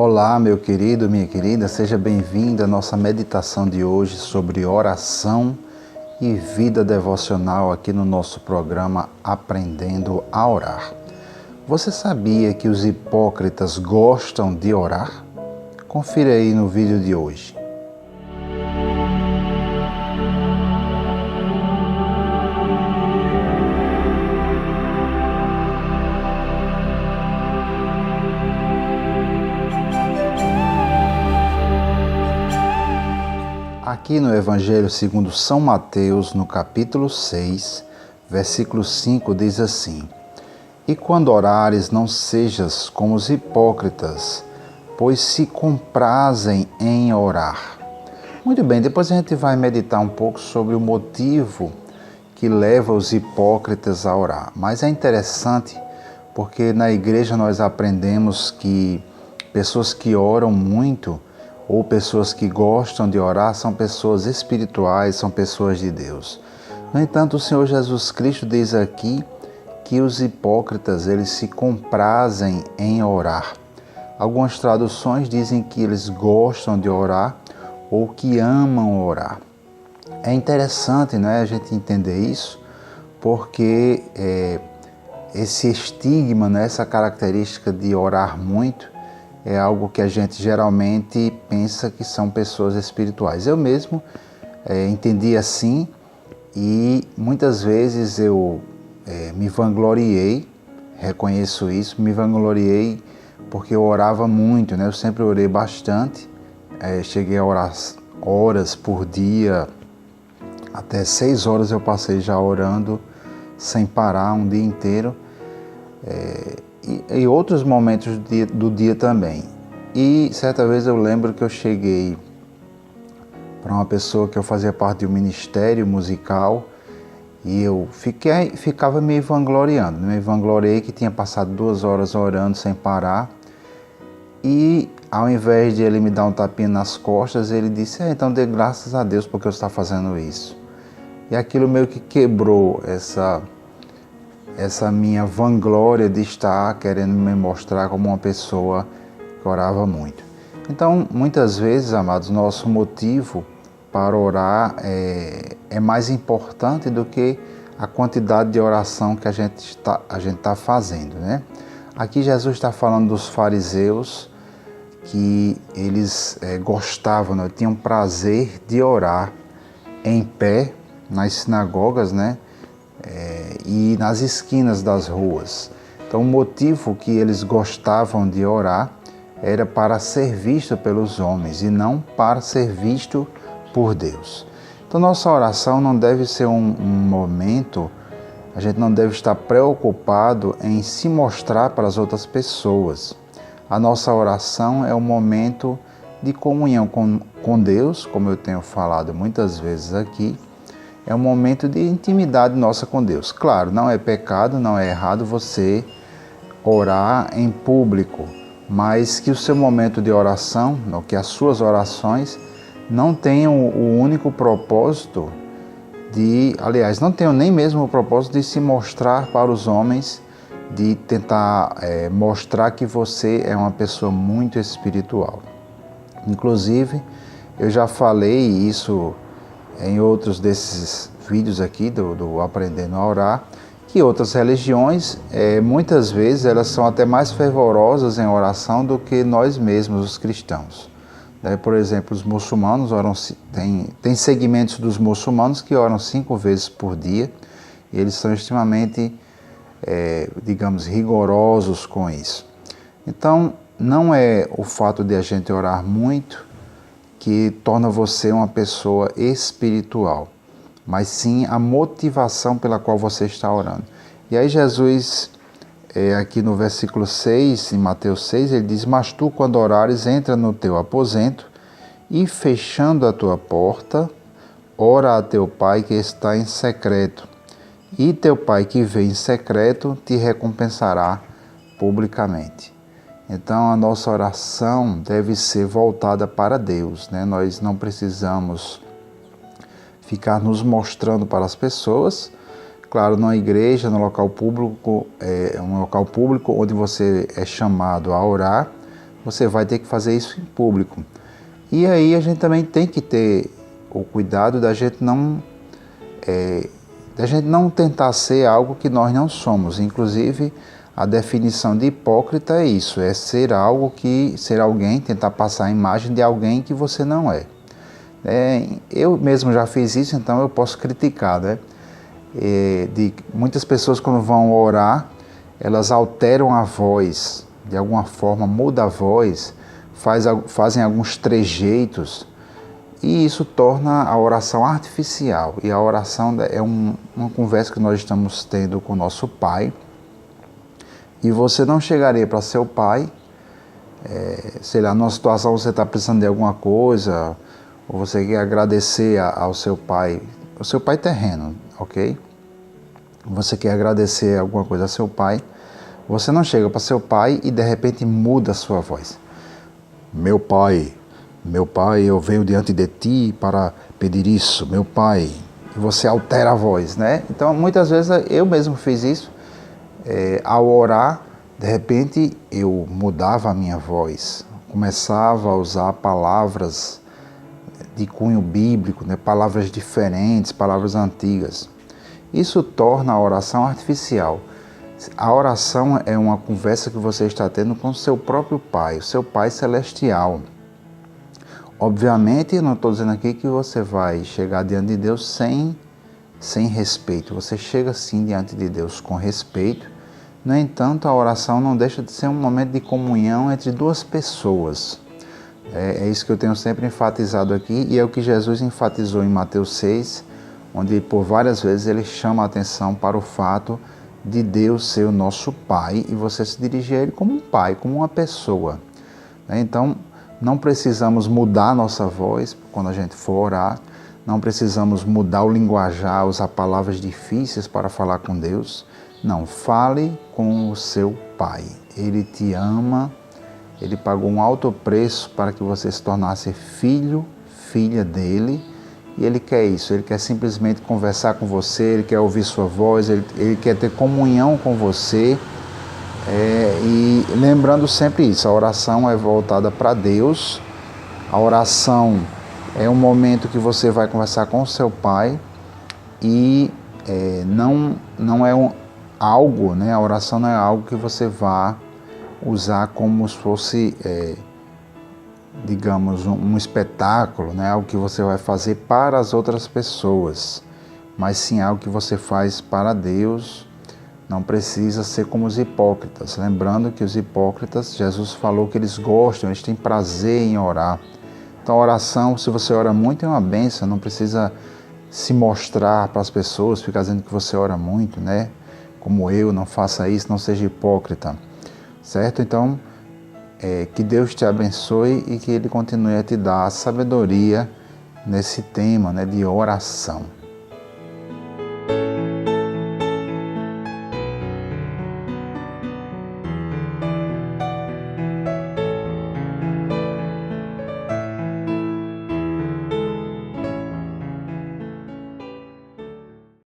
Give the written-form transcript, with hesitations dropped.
Olá, meu querido, minha querida, seja bem-vindo à nossa meditação de hoje sobre oração e vida devocional aqui no nosso programa Aprendendo a Orar. Você sabia que os hipócritas gostam de orar? Confira aí no vídeo de hoje. Aqui no Evangelho segundo São Mateus, no capítulo 6, versículo 5, diz assim: E quando orares, não sejas como os hipócritas, pois se comprazem em orar. Muito bem, depois a gente vai meditar um pouco sobre o motivo que leva os hipócritas a orar. Mas é interessante porque na igreja nós aprendemos que pessoas que oram muito ou pessoas que gostam de orar são pessoas espirituais, são pessoas de Deus. No entanto, o Senhor Jesus Cristo diz aqui que os hipócritas, eles se comprazem em orar. Algumas traduções dizem que eles gostam de orar ou que amam orar. É interessante, né, a gente entender isso, porque esse estigma, né, essa característica de orar muito, é algo que a gente geralmente pensa que são pessoas espirituais. Eu mesmo entendi assim e muitas vezes eu me vangloriei, reconheço isso, me vangloriei porque eu orava muito, né? Eu sempre orei bastante, cheguei a orar horas por dia, até 6 horas eu passei já orando sem parar um dia inteiro. E outros momentos do dia também. E certa vez eu lembro que eu cheguei para uma pessoa que eu fazia parte de um ministério musical e eu ficava me vangloriando. Me vangloriei que tinha passado 2 horas orando sem parar e ao invés de ele me dar um tapinha nas costas, ele disse, então dê graças a Deus porque eu estou fazendo isso. E aquilo meio que quebrou essa minha vanglória de estar querendo me mostrar como uma pessoa que orava muito. Então, muitas vezes, amados, nosso motivo para orar é mais importante do que a quantidade de oração que a gente está fazendo, né? Aqui Jesus está falando dos fariseus que eles gostavam, né? Tinham prazer de orar em pé nas sinagogas, né? E nas esquinas das ruas. Então o motivo que eles gostavam de orar era para ser visto pelos homens e não para ser visto por Deus. Então nossa oração não deve ser um momento, a gente não deve estar preocupado em se mostrar para as outras pessoas. A nossa oração é um momento de comunhão com Deus, como eu tenho falado muitas vezes aqui. É um momento de intimidade nossa com Deus. Claro, não é pecado, não é errado você orar em público, mas que o seu momento de oração, que as suas orações não tenham o único propósito aliás, não tenham nem mesmo o propósito de se mostrar para os homens, de tentar mostrar que você é uma pessoa muito espiritual. Inclusive, eu já falei isso em outros desses vídeos aqui do Aprendendo a Orar, que outras religiões, muitas vezes, elas são até mais fervorosas em oração do que nós mesmos, os cristãos. Por exemplo, os muçulmanos oram, tem segmentos dos muçulmanos que oram 5 vezes por dia, e eles são extremamente, digamos, rigorosos com isso. Então, não é o fato de a gente orar muito que torna você uma pessoa espiritual, mas sim a motivação pela qual você está orando. E aí Jesus, aqui no versículo 6, em Mateus 6, ele diz, mas tu, quando orares, entra no teu aposento e, fechando a tua porta, ora a teu Pai que está em secreto, e teu Pai que vê em secreto te recompensará publicamente. Então, a nossa oração deve ser voltada para Deus, né? Nós não precisamos ficar nos mostrando para as pessoas. Claro, na igreja, no local público, um local público onde você é chamado a orar, você vai ter que fazer isso em público. E aí a gente também tem que ter o cuidado da gente não tentar ser algo que nós não somos. Inclusive, a definição de hipócrita é isso, é ser alguém, tentar passar a imagem de alguém que você não é. Eu mesmo já fiz isso, então eu posso criticar, né? De muitas pessoas, quando vão orar, elas alteram a voz, de alguma forma muda a voz, fazem alguns trejeitos, e isso torna a oração artificial. E a oração é uma conversa que nós estamos tendo com o nosso Pai, e você não chegaria para seu Pai, sei lá, numa situação você está precisando de alguma coisa, ou você quer agradecer ao seu pai, o seu pai terreno, ok? Você quer agradecer alguma coisa ao seu pai, você não chega para seu pai e de repente muda a sua voz. Meu pai, eu venho diante de ti para pedir isso, meu pai. E você altera a voz, né? Então, muitas vezes eu mesmo fiz isso. Ao orar, de repente eu mudava a minha voz, começava a usar palavras de cunho bíblico, né? Palavras diferentes, palavras antigas. Isso torna a oração artificial. A oração é uma conversa que você está tendo com o seu próprio Pai, o seu Pai celestial. Obviamente, eu não estou dizendo aqui que você vai chegar diante de Deus sem respeito. Você chega sim diante de Deus com respeito. No entanto, a oração não deixa de ser um momento de comunhão entre duas pessoas. É isso que eu tenho sempre enfatizado aqui, e é o que Jesus enfatizou em Mateus 6, onde por várias vezes ele chama a atenção para o fato de Deus ser o nosso Pai e você se dirigir a Ele como um pai, como uma pessoa. Então, não precisamos mudar a nossa voz quando a gente for orar, não precisamos mudar o linguajar, usar palavras difíceis para falar com Deus. Não, fale com o seu Pai. Ele te ama, Ele pagou um alto preço para que você se tornasse filho, filha dEle, e Ele quer isso, Ele quer simplesmente conversar com você, Ele quer ouvir sua voz, Ele quer ter comunhão com você. E lembrando sempre isso, a oração é voltada para Deus, a oração é um momento que você vai conversar com o seu Pai e não é algo, né? A oração não é algo que você vá usar como se fosse, digamos, um espetáculo, né? Algo que você vai fazer para as outras pessoas, mas sim algo que você faz para Deus. Não precisa ser como os hipócritas. Lembrando que os hipócritas, Jesus falou que eles gostam, eles têm prazer em orar. Então a oração, se você ora muito, é uma bênção, não precisa se mostrar para as pessoas, ficar dizendo que você ora muito, né? Como eu, não faça isso, não seja hipócrita. Certo? Então, que Deus te abençoe e que Ele continue a te dar sabedoria nesse tema, né, de oração.